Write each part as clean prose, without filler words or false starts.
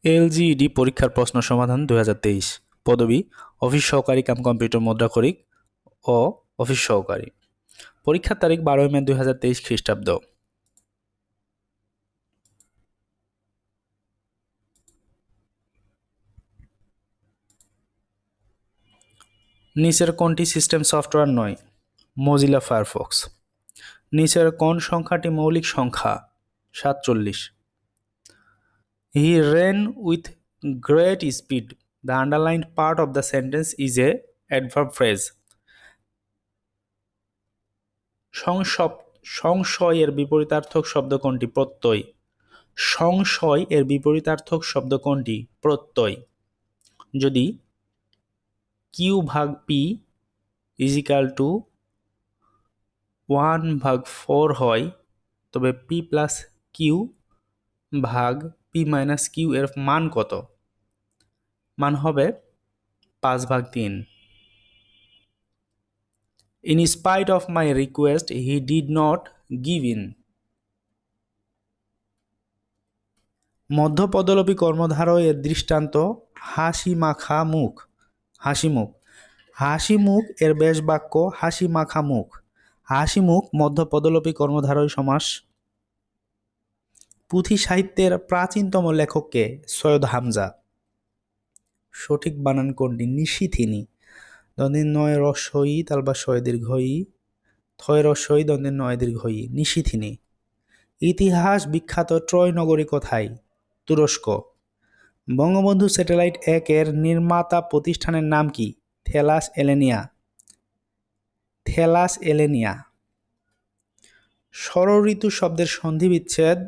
LGED পরীক্ষার প্রশ্ন সমাধান 2023। পদবি অফিস সহকারী কাম কম্পিউটার মুদ্রাক্ষরিক ও অফিস সহকারী। পরীক্ষার তারিখ 12 মে 2023 খ্রিস্টাব্দ। নিচের কোনটি সিস্টেম সফটওয়্যার নয়? Mozilla Firefox. নিচের কোন সংখ্যাটি মৌলিক সংখ্যা? 47। He ran with great speed. The underlined part of the sentence is a adverb phrase. সংশয় এর বিপরীতার্থক শব্দ কোনটি? প্রত্যয়। সংশয় এর বিপরীতার্থক শব্দ কোনটি? প্রত্যয়। যদি q/p = 1/4 হয়, তবে p+q/p-q এর মান কত? মান হবে 5/3। In spite of my request, he did not give in. মধ্যপদলোপী কর্মধারয় এর দৃষ্টান্ত হাসি মাখা মুখ। হাসি মুখ। হাসি মুখ এর বেশ বাক্য হাসি মাখা মুখ। হাসি মুখ মধ্যপদলোপী কর্মধারয় সমাস। পুঁথি সাহিত্যের প্রাচীনতম লেখককে? সৈয়দ হামজা। সঠিক বানান কোনটি? নিশিথিনী। দন্তের নয় রস্বই তালবা শয় দীর্ঘই, থয় রস্বই দন্তের নয় দীর্ঘই, নিশিথিনী। ইতিহাস বিখ্যাত ট্রয় নগরী কোথায়? তুরস্ক। বঙ্গবন্ধু স্যাটেলাইট 1 এর নির্মাতা প্রতিষ্ঠানের নাম কি? থেলাস এলেনিয়া। থেলাস এলেনিয়া। ষড়ঋতু শব্দের সন্ধিবিচ্ছেদ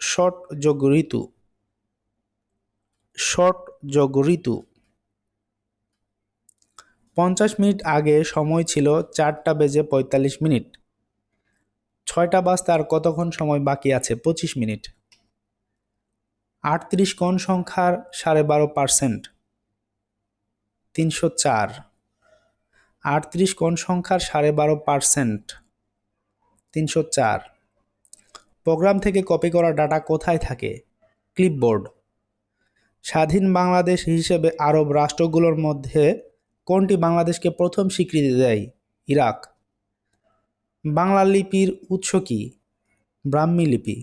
ষট যোগ ঋতু। ষট যোগ ঋতু। 50 মিনিট আগে সময় ছিল 4:45। 6টা বাজতে আর কতক্ষণ সময় বাকি আছে? 25 মিনিট। 38 কোন সংখ্যার 12.5%? 304। 38 কোন সংখ্যার 12.5%? 304। প্রোগ্রাম থেকে কপি করা ডাটা কোথায় থাকে? ক্লিপবোর্ড। স্বাধীন বাংলাদেশ হিসেবে আরব রাষ্ট্রগুলোর মধ্যে কোনটি বাংলাদেশকে প্রথম স্বীকৃতি দেয়? ইরাক। বাংলা লিপির উৎস কি? ব্রাহ্মী লিপি।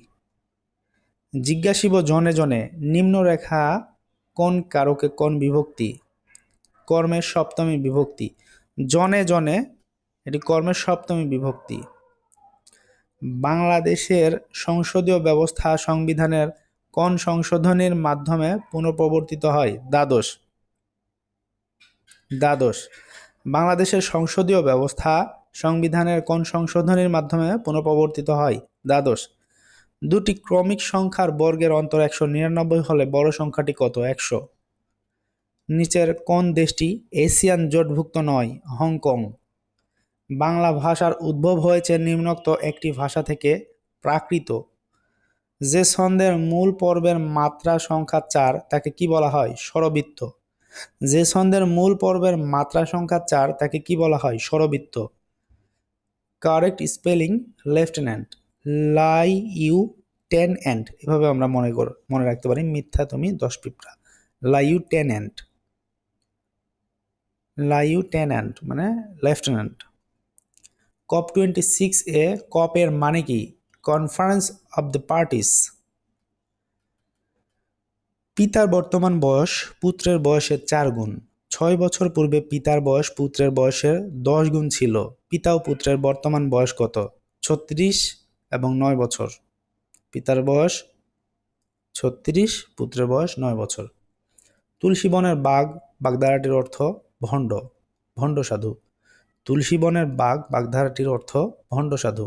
জিজ্ঞাসিব জনে জনে নিম্নরেখা কোন কারকে কোন বিভক্তি? কর্মের সপ্তমী বিভক্তি। জনে জনে এটি কর্মের সপ্তমী বিভক্তি। বাংলাদেশের সংসদীয় ব্যবস্থা সংবিধানের কোন সংশোধনীর মাধ্যমে পুনঃপ্রবর্তিত হয়? দ্বাদশ। দ্বাদশ। বাংলাদেশের সংসদীয় ব্যবস্থা সংবিধানের কোন সংশোধনীর মাধ্যমে পুনঃপ্রবর্তিত হয়? দ্বাদশ। দুটি ক্রমিক সংখ্যার বর্গের অন্তর 199 হলে বড় সংখ্যাটি কত? 100। নিচের কোন দেশটি এশিয়ান জোটভুক্ত নয়? হংকং। বাংলা ভাষার উদ্ভব হয়েছে নিম্নোক্ত একটি ভাষা থেকে? প্রাকৃত। যে ছন্দের মূল পর্বের মাত্রা সংখ্যা 4 তাকে কি বলা হয়? স্বরবৃত্ত। যে ছন্দের মূল পর্বের মাত্রা সংখ্যা 4 তাকে কি বলা হয়? স্বরবৃত্ত। Correct spelling lieutenant. লাইউটেন্যান্ট এভাবে আমরা মনে রাখতে পারি। মিথ্যা তুমি 10 পিঁপড়া। লাইউটেন্যান্ট। লাইউটেন্যান্ট মানে লেফটেন্যান্ট। COP26 এ কপ এর মানে কি? Conference of the parties. পিতার বর্তমান বয়স পুত্রের বয়সের 4 গুণ। 6 বছর পূর্বে পিতার বয়স পুত্রের বয়সের 10 গুণ ছিল। পিতা ও পুত্রের বর্তমান বয়স কত? 36 এবং 9 বছর। পিতার বয়স 36, পুত্রের বয়স 9 বছর। তুলসী বনের বাঘ বাগধারাটির অর্থ ভণ্ড, ভণ্ড সাধু। তুলসী বনের বাঘ বাগধারাটির অর্থ ভণ্ড সাধু।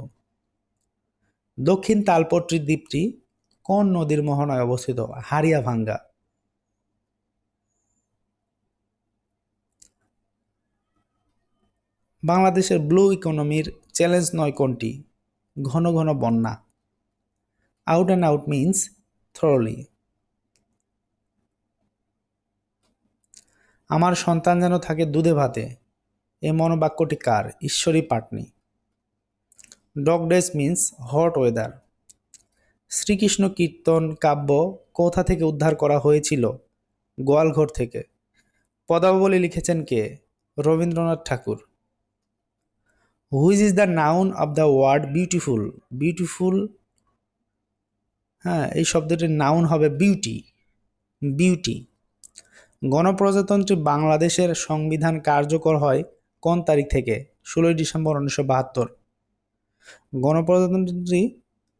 দক্ষিণ তালপট্রি দ্বীপটি কোন নদীর মোহনায় অবস্থিত? হারিয়াভাঙ্গা। বাংলাদেশের ব্লু ইকোনমির চ্যালেঞ্জ 9 কোনটি? ঘন ঘন বন্যা। Out and out means thoroughly. আমার সন্তান যেন থাকে দুধে ভাতে, এ মনোবাক্যটি কার? Ishwari Patni. Dog days means hot weather. Srikrishna Kirtan কাব্য কোথা থেকে উদ্ধার করা হয়েছিল? গোয়ালঘর থেকে। পদাবলী লিখেছেন কে? Rabindranath Thakur. Which is the noun of the word beautiful? Beautiful, হ্যাঁ, এই শব্দটির নাউন হবে বিউটি। বিউটি। গণপ্রজাতন্ত্রী বাংলাদেশের সংবিধান কার্যকর হয় কোন তারিখ থেকে? 16 ডিসেম্বর 1972। গণপ্রজাতন্ত্রী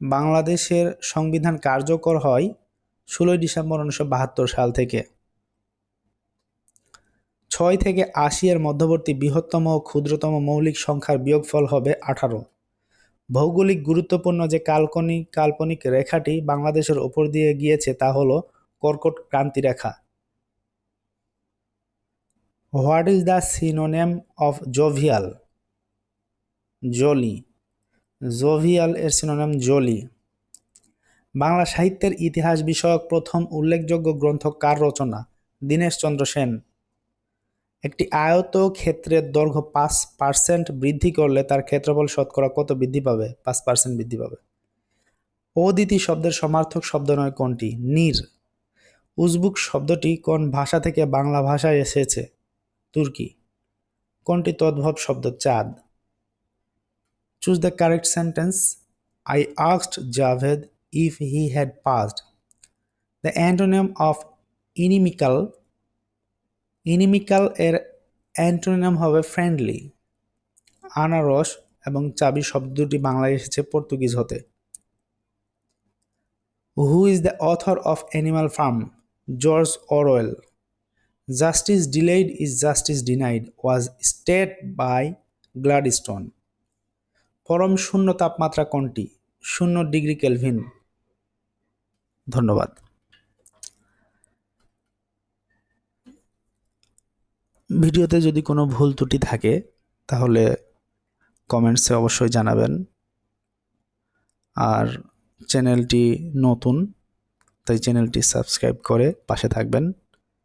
বাংলাদেশের সংবিধান কার্যকর হয় 16 ডিসেম্বর 1972 সাল থেকে। 6 থেকে 80 এর মধ্যবর্তী বৃহত্তম ও ক্ষুদ্রতম মৌলিক সংখ্যার বিয়োগফল হবে 18। ভৌগোলিক গুরুত্বপূর্ণ যে কাল্পনিক রেখাটি বাংলাদেশের ওপর দিয়ে গিয়েছে তা হল কর্কট ক্রান্তি রেখা। What is the synonym of jovial? Jolly. Jovial এর সিনোনিম জলি। বাংলা সাহিত্যের ইতিহাস বিষয়ক প্রথম উল্লেখযোগ্য গ্রন্থ কার রচনা? দীনেশচন্দ্র সেন। একটি আয়ত ক্ষেত্রের দৈর্ঘ্য 5% বৃদ্ধি করলে তার ক্ষেত্রফল শতকরা কত বৃদ্ধি পাবে? 5% বৃদ্ধি পাবে। অদিতি শব্দের সমার্থক শব্দ নয় কোনটি? নীর। উজবুক শব্দটি কোন ভাষা থেকে বাংলা ভাষায় এসেছে? তুর্কি। কোনটি তদ্ভব শব্দ? চাঁদ। Choose the correct sentence. I asked Javed if he had passed. The antonym of inimical. ইনিমিক্যাল এর অ্যান্টোনিম হবে ফ্রেন্ডলি। আনারস এবং চাবি শব্দটি বাংলায় এসেছে পর্তুগিজ হতে। Who is the author of Animal Farm? George Orwell. Justice delayed is justice denied was state by Gladstone. পরম শূন্য তাপমাত্রা কোনটি? 0 ডিগ্রি কেলভিন। ধন্যবাদ। ভিডিওতে যদি কোনো ভুল ত্রুটি থাকে তাহলে কমেন্টসে অবশ্যই জানাবেন। আর চ্যানেলটি নতুন, তাই চ্যানেলটি সাবস্ক্রাইব করে পাশে থাকবেন।